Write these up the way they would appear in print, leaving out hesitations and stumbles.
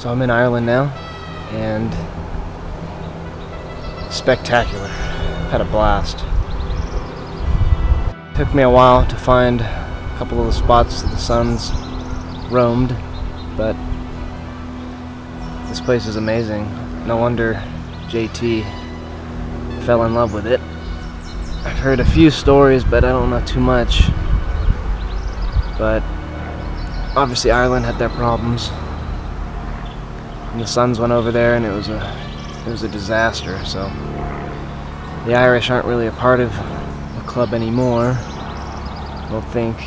So I'm in Ireland now, and spectacular. Had a blast. Took me a while to find a couple of the spots that the Suns roamed, but this place is amazing. No wonder JT fell in love with it. I've heard a few stories, but I don't know too much. But obviously Ireland had their problems. And the Suns went over there and it was a disaster, so the Irish aren't really a part of the club anymore, I don't think.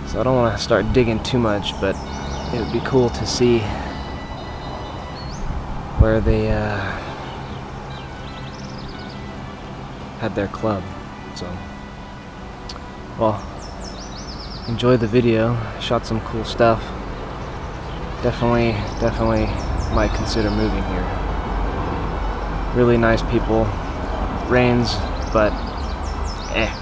So I don't want to start digging too much, but it would be cool to see where they had their club. So, well, enjoy the video. I shot some cool stuff. Definitely might consider moving here. Really nice people. Rains, but whatever.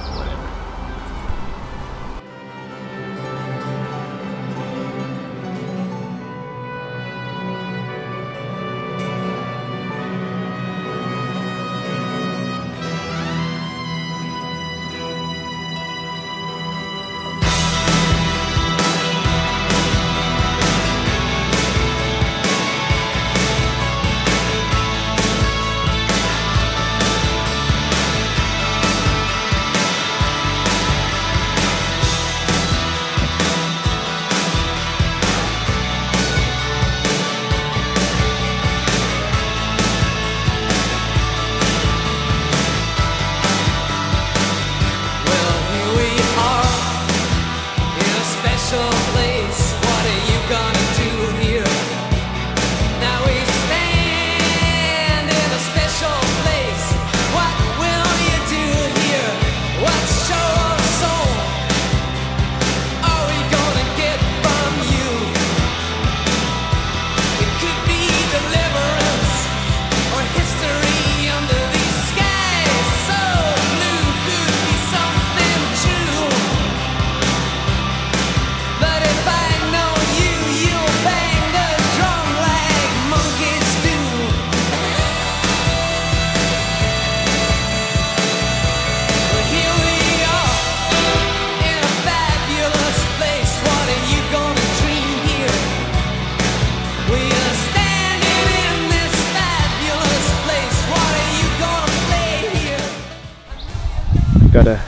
Got a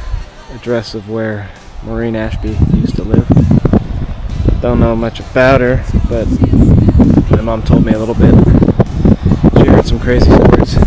address of where Maureen Ashby used to live. Don't know much about her, but my mom told me a little bit. She heard some crazy stories.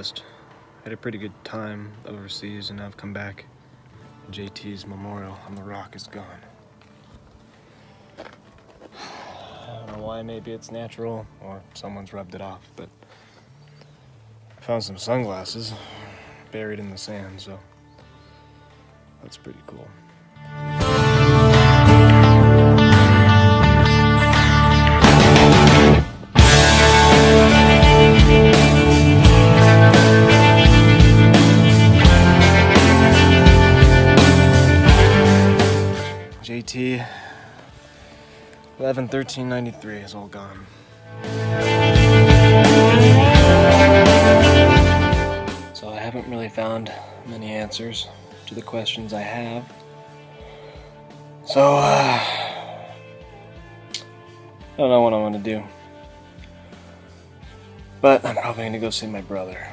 Coast. Had a pretty good time overseas, and I've come back. JT's memorial on the rock is gone. I don't know why, maybe it's natural or someone's rubbed it off, but I found some sunglasses buried in the sand, so that's pretty cool. JT 11/13/93 is all gone. So I haven't really found many answers to the questions I have. So I don't know what I'm gonna do. But I'm probably gonna go see my brother.